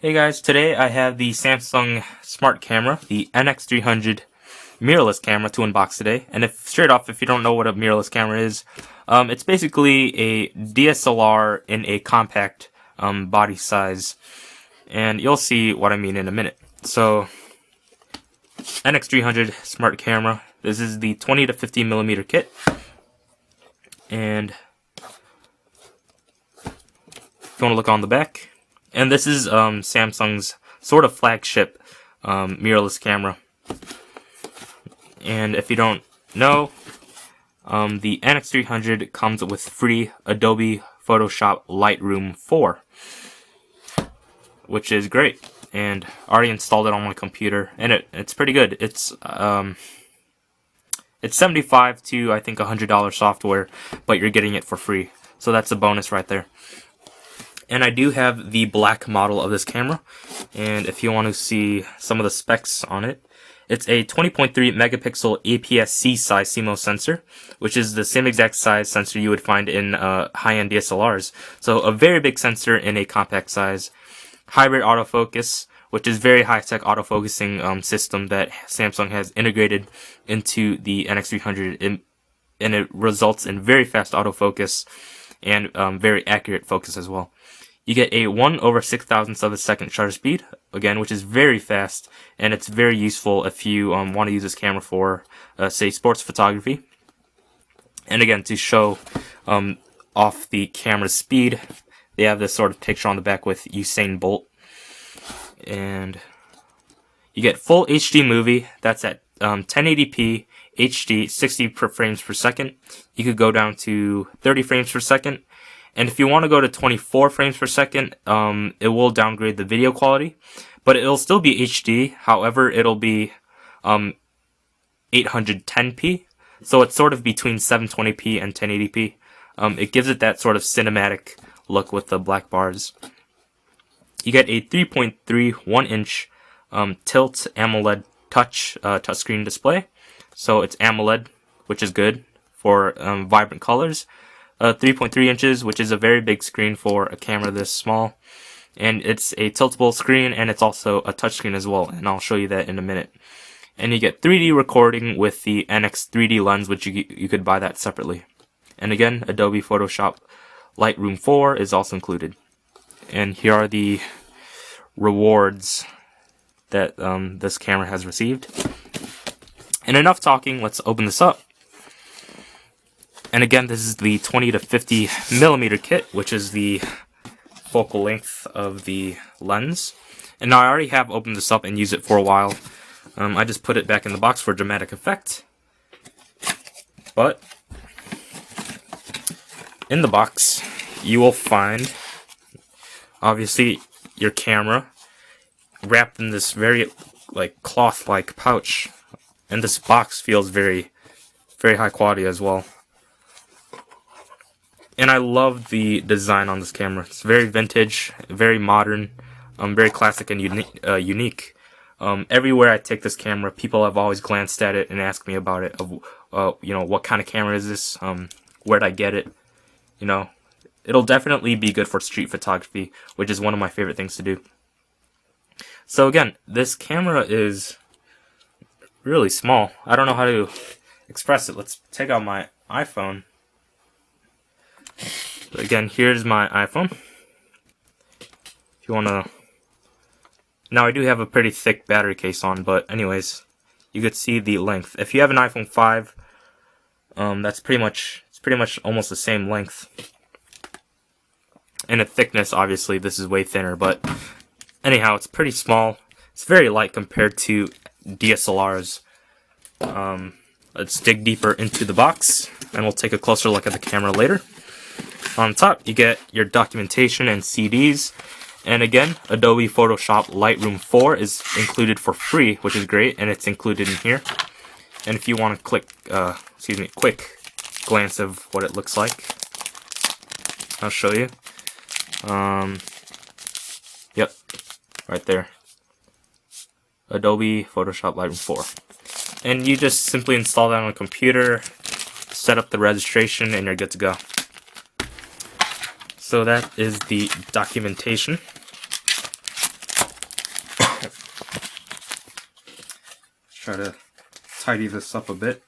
Hey guys, today I have the Samsung Smart Camera, the NX300 mirrorless camera to unbox today. And straight off, if you don't know what a mirrorless camera is, it's basically a DSLR in a compact body size. And you'll see what I mean in a minute. So, NX300 Smart Camera. This is the 20 to 50 millimeter kit. And if you want to look on the back, and this is Samsung's sort of flagship mirrorless camera. And if you don't know, the NX300 comes with free Adobe Photoshop Lightroom 4, which is great. And I already installed it on my computer, and it's pretty good. It's $75 to I think $100 software, but you're getting it for free. So that's a bonus right there. And I do have the black model of this camera, and if you want to see some of the specs on it, it's a 20.3 megapixel APS-C size CMOS sensor, which is the same exact size sensor you would find in high-end DSLRs. So a very big sensor in a compact size. Hybrid autofocus, which is very high-tech autofocusing system that Samsung has integrated into the NX300, and it results in very fast autofocus and very accurate focus as well. You get a 1/6000th of a second shutter speed, again, which is very fast, and it's very useful if you want to use this camera for, say, sports photography. And again, to show off the camera's speed, they have this sort of picture on the back with Usain Bolt. And you get full HD movie, that's at 1080p, HD, 60 frames per second. You could go down to 30 frames per second. And if you want to go to 24 frames per second, it will downgrade the video quality, but it'll still be HD. However, it'll be 810p, so it's sort of between 720p and 1080p. It gives it that sort of cinematic look with the black bars. You get a 3.3 1-inch tilt AMOLED touchscreen display, so it's AMOLED, which is good for vibrant colors. 3.3 inches, which is a very big screen for a camera this small, and it's a tiltable screen, and it's also a touchscreen as well, and I'll show you that in a minute. And you get 3D recording with the NX 3D lens, which you could buy that separately. And again, Adobe Photoshop Lightroom 4 is also included. And here are the rewards that this camera has received. And enough talking, let's open this up. And again, this is the 20 to 50 millimeter kit, which is the focal length of the lens. And now I already have opened this up and used it for a while. I just put it back in the box for dramatic effect. But in the box, you will find, obviously, your camera wrapped in this very cloth-like pouch. And this box feels very, very high quality as well. And I love the design on this camera. It's very vintage, very modern, very classic and unique. Everywhere I take this camera, people have always glanced at it and asked me about it. What kind of camera is this? Where'd I get it? It'll definitely be good for street photography, which is one of my favorite things to do. So again, this camera is really small. I don't know how to express it. Let's take out my iPhone. Again, here's my iPhone. If you want to... Now, I do have a pretty thick battery case on, but anyways, you could see the length. If you have an iPhone 5, it's pretty much almost the same length. And the thickness, obviously, this is way thinner, but anyhow, it's pretty small. It's very light compared to DSLRs. Let's dig deeper into the box, and we'll take a closer look at the camera later. On top, you get your documentation and CDs, and again, Adobe Photoshop Lightroom 4 is included for free, which is great, and it's included in here. And if you want a quick glance of what it looks like, I'll show you. Yep, right there. Adobe Photoshop Lightroom 4. And you just simply install that on a computer, set up the registration, and you're good to go. So that is the documentation. try to tidy this up a bit.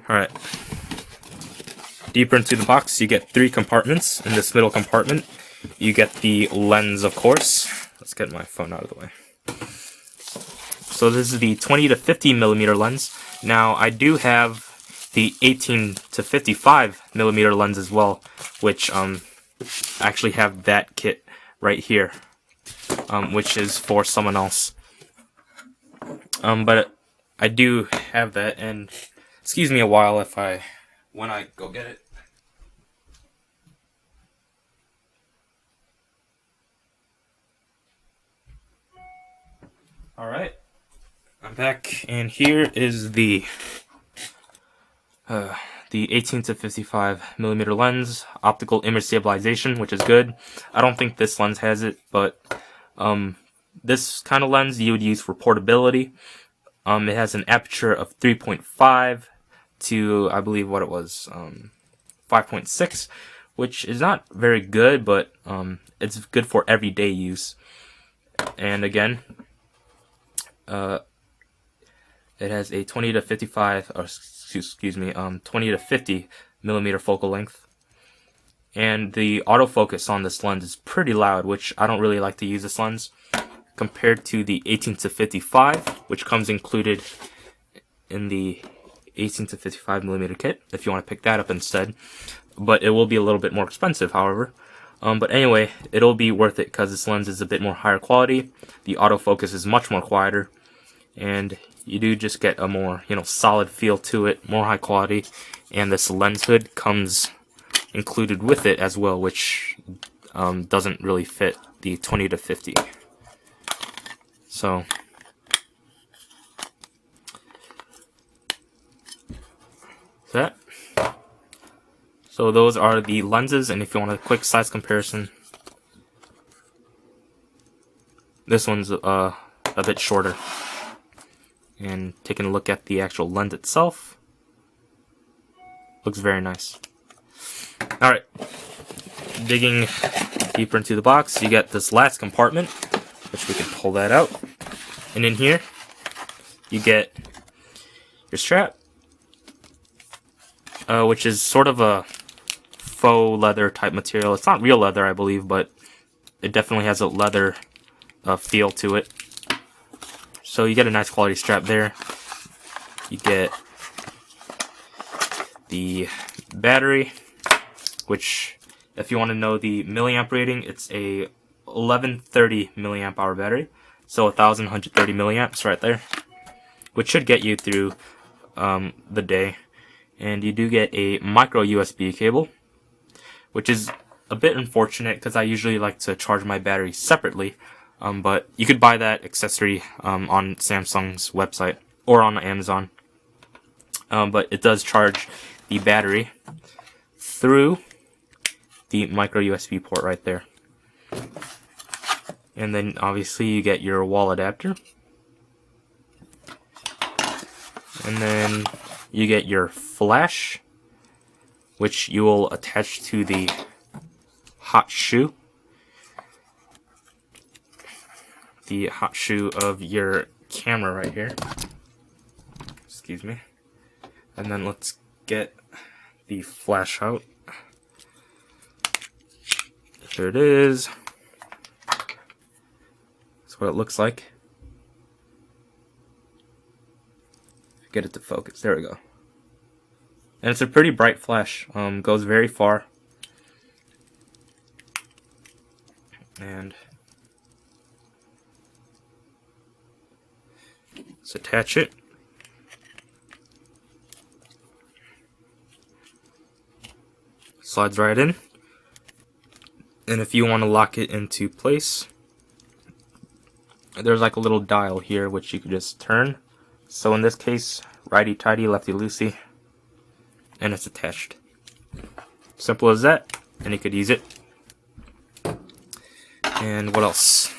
Alright. Deeper into the box, you get 3 compartments. In this middle compartment, you get the lens, of course. Let's get my phone out of the way. So this is the 20 to 50 millimeter lens. Now, I do have the 18 to 55 millimeter lens as well, which actually have that kit right here, which is for someone else. But I do have that, and excuse me a while when I go get it. Alright, I'm back, and here is the 18 to 55 millimeter lens, optical image stabilization, which is good. I don't think this lens has it, but this kind of lens you would use for portability. It has an aperture of 3.5 to, I believe what it was, 5.6, which is not very good, but it's good for everyday use. And again, it has a 20 to 55, or excuse me, 20 to 50 millimeter focal length. And the autofocus on this lens is pretty loud, which I don't really like to use this lens, compared to the 18 to 55, which comes included in the 18 to 55 millimeter kit, if you want to pick that up instead. But it will be a little bit more expensive, however. But anyway, it'll be worth it because this lens is a bit more higher quality. The autofocus is much more quieter, and you do just get a more, solid feel to it, more high quality. And this lens hood comes included with it as well, which doesn't really fit the 20 to 50. So that. So those are the lenses, and if you want a quick size comparison, this one's a bit shorter. And taking a look at the actual lens itself, looks very nice. Alright, digging deeper into the box, you get this last compartment, which we can pull that out. And in here, you get your strap, which is sort of a faux leather type material. It's not real leather, I believe, but it definitely has a leather feel to it. So you get a nice quality strap there. You get the battery, which, if you want to know the milliamp rating, it's a 1130 milliamp hour battery. So 1130 milliamps right there, which should get you through the day. And you do get a micro USB cable, which is a bit unfortunate because I usually like to charge my battery separately. But you could buy that accessory on Samsung's website or on Amazon. But it does charge the battery through the micro USB port right there. And then obviously you get your wall adapter. And then you get your flash, which you will attach to the hot shoe. The hot shoe of your camera right here. Excuse me. And then let's get the flash out. There it is. That's what it looks like. Get it to focus. There we go. And it's a pretty bright flash. Goes very far. And let's attach it. Slides right in. And if you want to lock it into place, there's like a little dial here which you could just turn. So in this case, righty tighty, lefty loosey, and it's attached. Simple as that, and you could use it. And what else?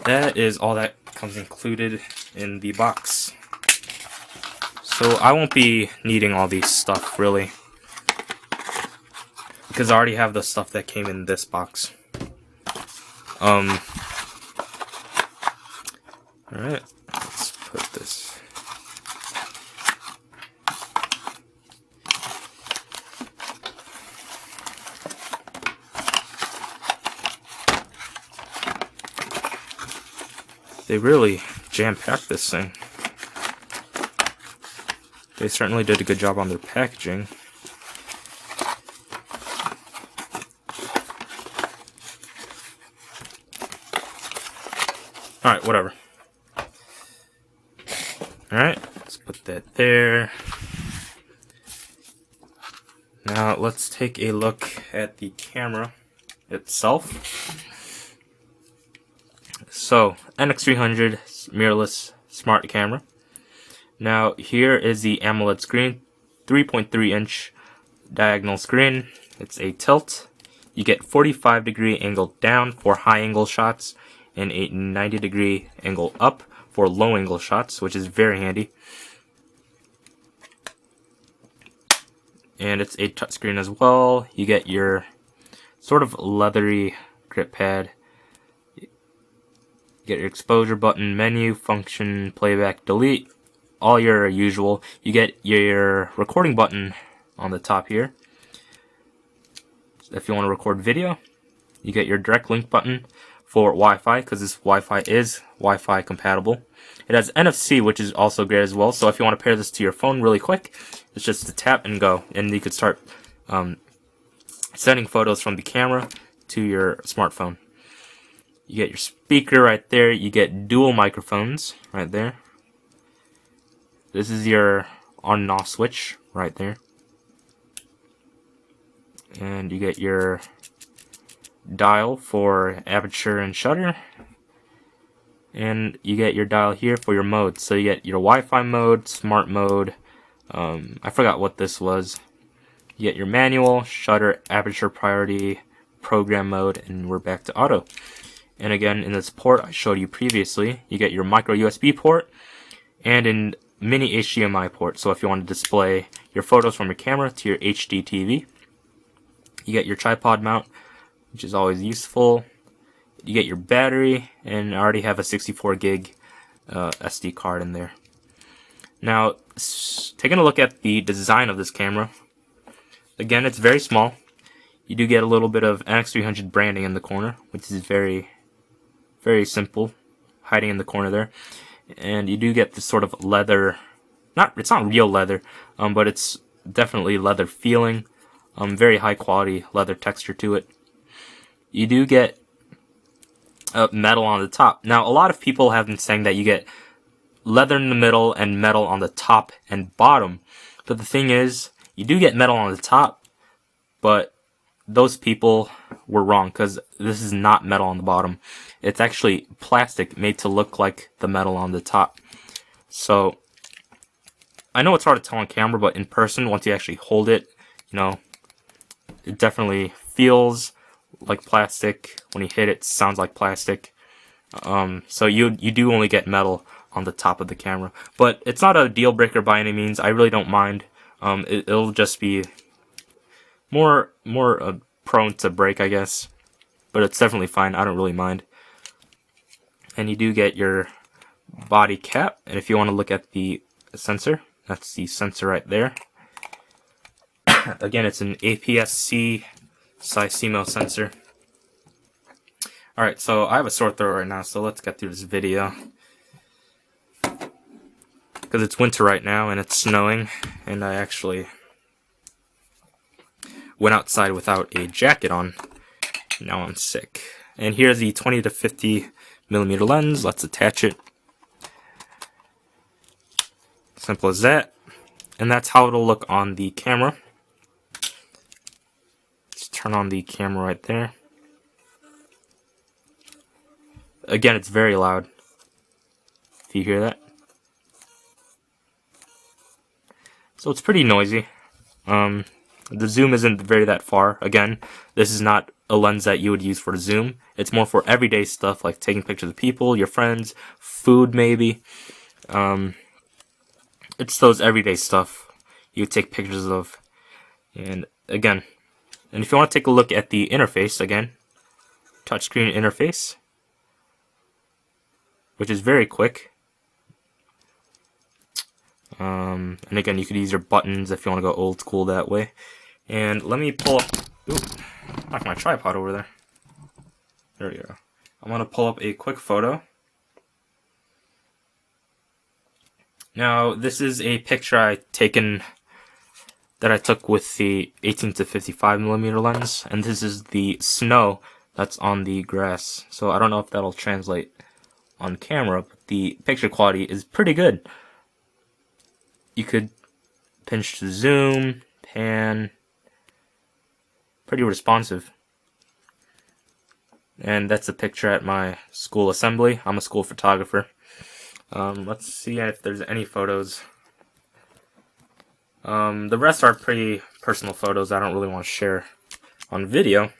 That is all that comes included in the box. So I won't be needing all these stuff really, because I already have the stuff that came in this box. Alright, let's put this. They really jam-packed this thing. They certainly did a good job on their packaging. Alright, whatever. Alright, let's put that there. Now let's take a look at the camera itself. So, NX300 mirrorless smart camera. Now here is the AMOLED screen, 3.3-inch diagonal screen. It's a tilt. You get 45-degree angle down for high angle shots and a 90-degree angle up for low angle shots, which is very handy. And it's a touchscreen as well. You get your sort of leathery grip pad. You get your exposure button, menu, function, playback, delete, all your usual. You get your recording button on the top here. If you want to record video, you get your direct link button for Wi-Fi, because this Wi-Fi is Wi-Fi compatible. It has NFC, which is also great as well. So if you want to pair this to your phone really quick, it's just to tap and go, and you could start sending photos from the camera to your smartphone. You get your speaker right there. You get dual microphones right there. This is your on and off switch right there. And you get your dial for aperture and shutter. And you get your dial here for your mode. So you get your Wi-Fi mode, smart mode. I forgot what this was. You get your manual, shutter, aperture priority, program mode, and we're back to auto. And again, in this port I showed you previously, you get your micro USB port and a mini HDMI port. So if you want to display your photos from your camera to your HD TV. You get your tripod mount, which is always useful. You get your battery, and I already have a 64 gig SD card in there. Now, taking a look at the design of this camera, again, it's very small. You do get a little bit of NX300 branding in the corner, which is very, very simple, hiding in the corner there. And you do get this sort of leather, it's not real leather, but it's definitely leather feeling. Very high quality leather texture to it. You do get metal on the top. Now, a lot of people have been saying that you get leather in the middle and metal on the top and bottom. But the thing is, you do get metal on the top, but those people were wrong, because this is not metal on the bottom. It's actually plastic made to look like the metal on the top. So, I know it's hard to tell on camera, but in person, once you actually hold it, you know, it definitely feels like plastic. When you hit it, it sounds like plastic. So you do only get metal on the top of the camera, but it's not a deal breaker by any means. I really don't mind. It'll just be more prone to break, I guess, but it's definitely fine. I don't really mind. And you do get your body cap, and if you want to look at the sensor, that's the sensor right there. Again, it's an APS-C size CMOS sensor. Alright, so I have a sore throat right now, so let's get through this video. Because it's winter right now, and it's snowing, and I actually went outside without a jacket on. Now I'm sick. And here's the 20 to 50 millimeter lens. Let's attach it. Simple as that. And that's how it'll look on the camera. Turn on the camera right there. Again, it's very loud. If you hear that. So it's pretty noisy. The zoom isn't very that far. Again, this is not a lens that you would use for zoom. It's more for everyday stuff, like taking pictures of people, your friends, food maybe. It's those everyday stuff you take pictures of. And again, and if you want to take a look at the interface, again, touchscreen interface. which is very quick. And again, you could use your buttons if you want to go old school that way. And let me pull up. Ooh, knock my tripod over there. There we go. I'm going to pull up a quick photo. Now, this is a picture I took with the 18 to 55mm lens, and this is the snow that's on the grass. So I don't know if that'll translate on camera, but the picture quality is pretty good. You could pinch to zoom, pan, pretty responsive. And that's a picture at my school assembly. I'm a school photographer. Let's see if there's any photos. The rest are pretty personal photos I don't really want to share on video.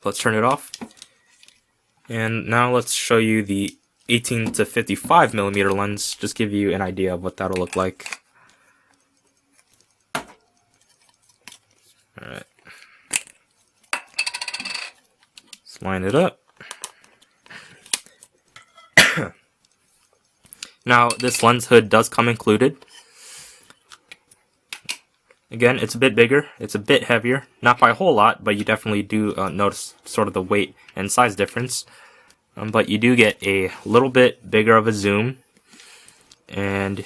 Let's turn it off. And now let's show you the 18 to 55mm lens. Just give you an idea of what that'll look like. Alright. Let's line it up. Now, this lens hood does come included. Again, it's a bit bigger, it's a bit heavier, not by a whole lot, but you definitely do notice sort of the weight and size difference. But you do get a little bit bigger of a zoom, and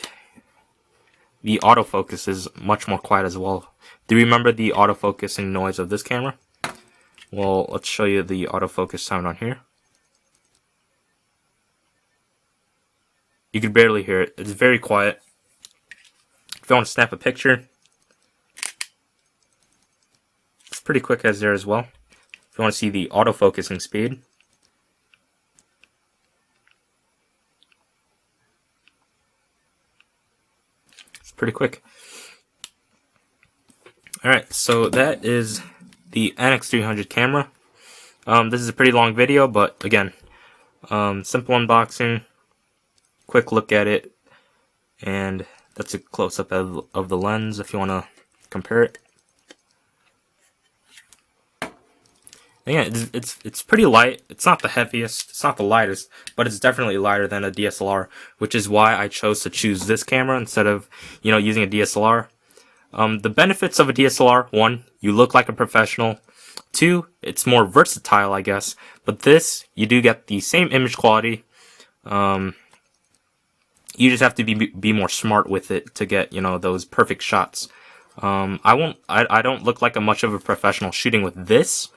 the autofocus is much more quiet as well. Do you remember the autofocusing noise of this camera? Well, let's show you the autofocus sound on here. You can barely hear it. It's very quiet. If you want to snap a picture, it's pretty quick as there as well. If you want to see the autofocusing speed, it's pretty quick. Alright, so that is the NX300 camera. This is a pretty long video, but again, simple unboxing, quick look at it, and that's a close-up of the lens if you want to compare it. And yeah, it's pretty light. It's not the heaviest, it's not the lightest, but it's definitely lighter than a DSLR, which is why I chose to choose this camera instead of, using a DSLR. The benefits of a DSLR: 1, you look like a professional. 2, it's more versatile, I guess. But this, you do get the same image quality. You just have to be more smart with it to get, those perfect shots. I don't look like much of a professional shooting with this.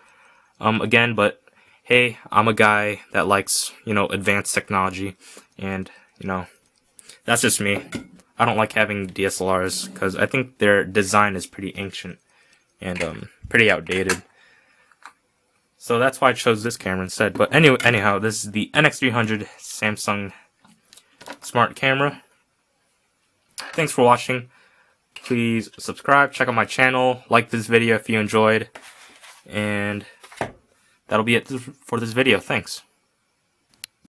Again, but hey, I'm a guy that likes, advanced technology, and, that's just me. I don't like having DSLRs because I think their design is pretty ancient and pretty outdated. So that's why I chose this camera instead. But anyhow, this is the NX300 Samsung smart camera. Thanks for watching. Please subscribe, check out my channel, like this video if you enjoyed, and that'll be it for this video. Thanks.